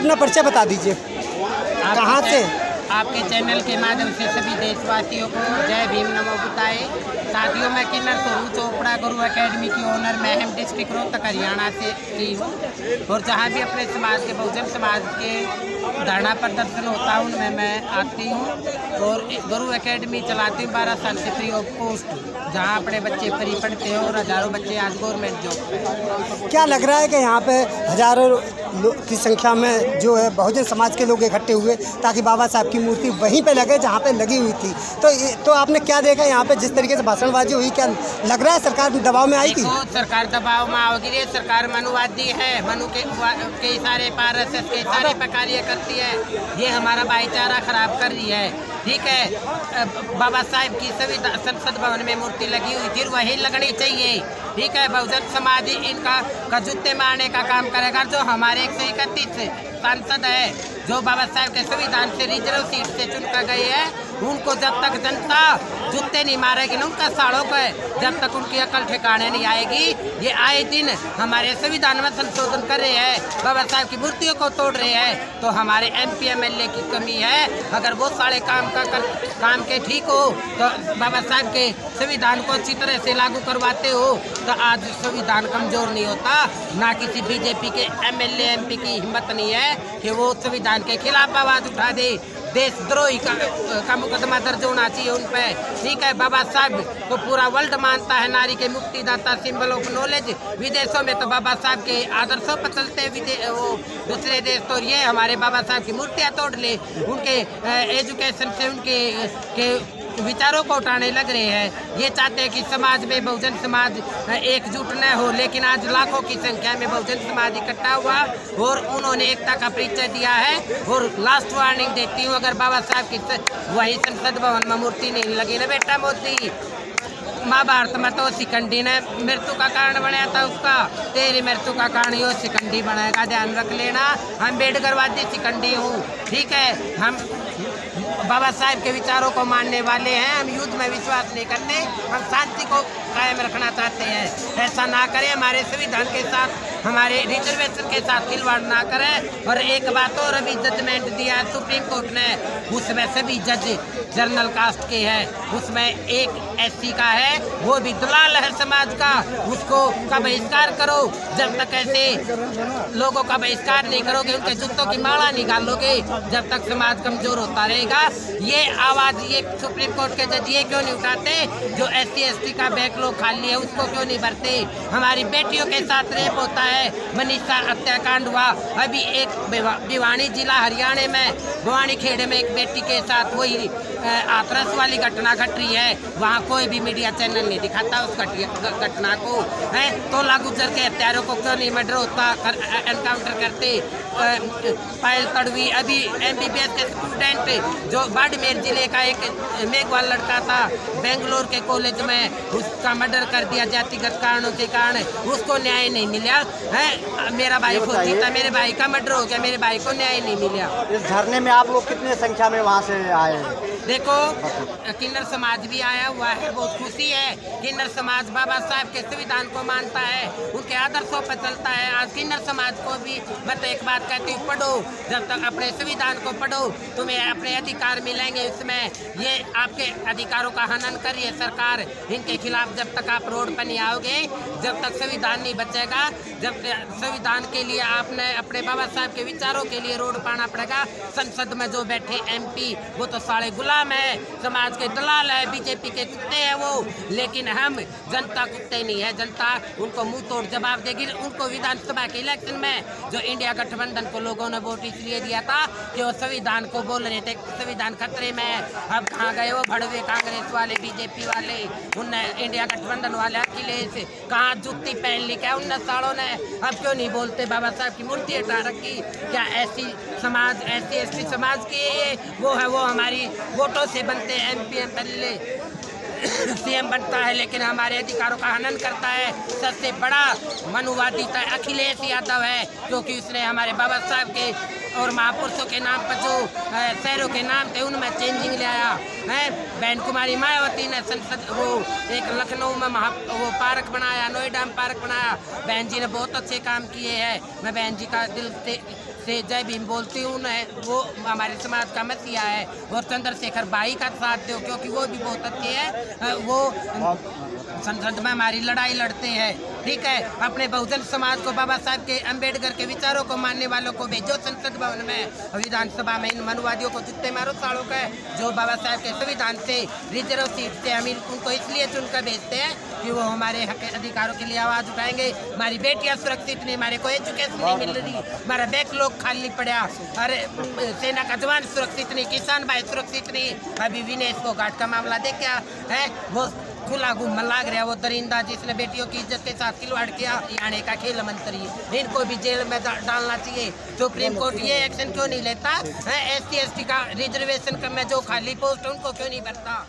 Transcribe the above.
अपना परिचय बता दीजिए, कहाँ से? आपके चैनल के माध्यम से सभी देशवासियों को जय भीम नमो बुद्धाय। साथियों, मैं किन्नर स्वरूप चोपड़ा गुरु एकेडमी की ओनर महम डिस्ट्रिक्ट रोहतक हरियाणा से की हूँ। और जहाँ भी अपने समाज के बहुजन समाज के धरना प्रदर्शन होता है उनमें मैं आती हूँ और गुरु एकेडमी चलाती हूँ 12 साल से फ्री ऑफ कॉस्ट, जहाँ अपने बच्चे फ्री पढ़ते हैं और हज़ारों बच्चे आज गवर्नमेंट जॉब पे। क्या लग रहा है कि यहाँ पे हज़ारों की संख्या में जो है बहुजन समाज के लोग इकट्ठे हुए ताकि बाबा साहब की मूर्ति वहीं पे लगे जहाँ पे लगी हुई थी, तो आपने क्या देखा यहाँ पे जिस तरीके से भाषणबाजी हुई? क्या लग रहा है सरकार दबाव में आएगी? सरकार दबाव में आओगी। ये सरकार मनुवादी है, मनु के इशारे पर RSS के इशारे पर कार्य करती है। ये हमारा भाईचारा खराब कर रही है। ठीक है, बाबा साहब की संसद भवन में मूर्ति लगी हुई थी, वही लगनी चाहिए। ठीक है, बहुजन समाज इनका जूते मारने का काम करेगा। जो हमारे 131 सांसद है जो बाबा साहब के संविधान से रिजर्व सीट से चुनकर गए हैं, उनको जब तक जनता जूते नहीं मारेगी ना उनका साड़ों को, जब तक उनकी अकल ठिकाने नहीं आएगी। ये आए दिन हमारे संविधान में संशोधन कर रहे हैं, बाबा साहब की मूर्तियों को तोड़ रहे हैं। तो हमारे MP MLA की कमी है। अगर वो सारे काम के ठीक हो तो बाबा साहब के संविधान को अच्छी तरह से लागू करवाते हो तो आज संविधान कमजोर नहीं होता। ना किसी BJP के MLA MP की हिम्मत नहीं है कि वो संविधान के खिलाफ आवाज उठा दे। देशद्रोही का मुकदमा दर्ज होना चाहिए उन पर। ठीक है, बाबा साहब को पूरा वर्ल्ड मानता है, नारी के मुक्तिदाता, सिंबल ऑफ नॉलेज। विदेशों में तो बाबा साहब के आदर्शों पर चलते वो दूसरे देश, तो ये हमारे बाबा साहब की मूर्तियाँ तोड़ ले, उनके एजुकेशन से उनके विचारों को उठाने लग रहे हैं। ये चाहते हैं कि समाज में बहुजन समाज एकजुट न हो, लेकिन आज लाखों की संख्या में बहुजन समाज इकट्ठा हुआ और उन्होंने एकता का परिचय दिया है। और लास्ट वार्निंग देती हूँ, अगर बाबा साहब की वही संसद भवन में मूर्ति नहीं लगी ना बेटा मोदी, महाभारत में तो शिखंडी ने मृत्यु का कारण बनाया था, उसका तेरी मृत्यु का कारण यो शिखंडी बनाएगा, ध्यान रख लेना। हम अम्बेडकरवादी शिखंडी हूँ। ठीक है, हम बाबा साहब के विचारों को मानने वाले हैं। हम युद्ध में विश्वास नहीं करते, हम शांति को कायम रखना चाहते हैं। ऐसा ना करें, हमारे संविधान के साथ, हमारे रिजर्वेशन के साथ खिलवाड़ ना करें। और एक बात और, अभी जजमेंट दिया है सुप्रीम कोर्ट ने, उसमें सभी जज जनरल कास्ट के हैं, उसमें एक SC का है, वो भी दलाल है समाज का, उसको का बहिष्कार करो। जब तक ऐसे लोगों का बहिष्कार नहीं करोगे, उनके जूतों की माला निकालोगे, जब तक समाज कमजोर होता रहेगा। ये आवाज़ ये सुप्रीम कोर्ट के जज ये क्यों नहीं उठाते? जो SC ST का बैकलॉग खाली है उसको क्यों नहीं भरते? हमारी बेटियों के साथ रेप होता है, मनीषा हत्याकांड हुआ, अभी एक भिवानी जिला हरियाणा में भिवानी खेड़े में एक बेटी के साथ वही हाथरस वाली घटना घट रही है। वहाँ कोई भी मीडिया चैनल नहीं दिखाता उस घटना को है। तो गुजर के हत्यारों को क्यों नहीं मर्डर होता, एनकाउंटर करते? पायल तड़वी, अभी MBBS के स्टूडेंट जो बाड़मेर जिले का एक मेघवाल लड़का था, बेंगलोर के कॉलेज में उसका मर्डर कर दिया जातिगत कारणों के कारण, उसको न्याय नहीं मिला है। मेरा भाई फौजी था, मेरे भाई का मर्डर हो गया, मेरे भाई को न्याय नहीं मिला। इस धरने में आप लोग कितने संख्या में वहाँ से आए हैं? देखो, किन्नर समाज भी आया हुआ है, बहुत खुशी है। किन्नर समाज बाबा साहब के संविधान को मानता है, उनके आदर्शों पर चलता है। आज किन्नर समाज को भी मैं तो एक बात कहती हूँ, पढ़ो, जब तक अपने संविधान को पढ़ो तुम्हें अपने अधिकार मिलेंगे। इसमें ये आपके अधिकारों का हनन कर रही है सरकार, इनके खिलाफ जब तक आप रोड पर नहीं आओगे, जब तक संविधान नहीं बचेगा, जब संविधान के लिए आपने अपने बाबा साहब के विचारों के लिए रोड पाना पड़ेगा। संसद में जो बैठे MP वो तो सारे गुलाम है, समाज के दलाल है, BJP के कुत्ते हैं वो, लेकिन हम जनता कुत्ते नहीं है। जनता उनको मुंह तोड़ जवाब देगी। उनको विधानसभा के इलेक्शन में जो इंडिया गठबंधन को लोगों ने वोट इसलिए दिया था कि वो संविधान को बोल रहे थे संविधान खतरे में है। अब कहाँ गए वो भड़वे कांग्रेस वाले, BJP वाले, उनने इंडिया गठबंधन वाले अखिलेश कहाँ जुत्ती पहन ली क्या उन सालों ने? अब क्यों नहीं बोलते? बाबा साहब की मूर्ति हटा रखी क्या? ऐसी समाज SC ST समाज की वो है, वो हमारी वोटों से बनते MP MLA CM बनता है, लेकिन हमारे अधिकारों का हनन करता है। सबसे बड़ा मनुवादी अखिलेश यादव है, क्योंकि उसने हमारे बाबा साहब के और महापुरुषों के नाम पर जो शहरों के नाम थे उनमें चेंजिंग ले आया है। बहन कुमारी मायावती ने संसद वो एक लखनऊ में वो पार्क बनाया, नोएडा में पार्क बनाया। बहन जी ने बहुत अच्छे काम किए हैं, मैं बहन जी का दिल से से जय भीम बोलती हूँ मैं, वो हमारे समाज का मसीहा है। और चंद्रशेखर भाई का साथ दो, क्योंकि वो भी बहुत अच्छे हैं। वो संसद में हमारी लड़ाई लड़ते हैं, ठीक है। अपने बहुजन समाज को, बाबा साहब के अम्बेडकर के विचारों को मानने वालों को भेजो संसद भवन में, विधानसभा में। इन मनुवादियों को जितने मारो सालों का है, जो बाबा साहब के संविधान से रिजर्व सीट से हम उनको इसलिए चुनकर भेजते हैं कि वो हमारे हक अधिकारों के लिए आवाज़ उठाएंगे। हमारी बेटियां सुरक्षित नहीं, हमारे को एजुकेशन नहीं मिल रही, हमारा बैकलॉग खाली पड़ा, अरे सेना का जवान सुरक्षित नहीं, किसान भाई सुरक्षित नहीं। अभी विनेश को घाट का मामला देख क्या है, वो खुला घूमने लग रहा, वो दरिंदा जिसने बेटियों की इज्जत के साथ खिलवाड़ किया, आने का खेल मंत्री, इनको भी जेल में डालना चाहिए। सुप्रीम कोर्ट ये एक्शन क्यों नहीं लेता है? SC ST का रिजर्वेशन का में जो खाली पोस्ट है उनको क्यों नहीं भरता?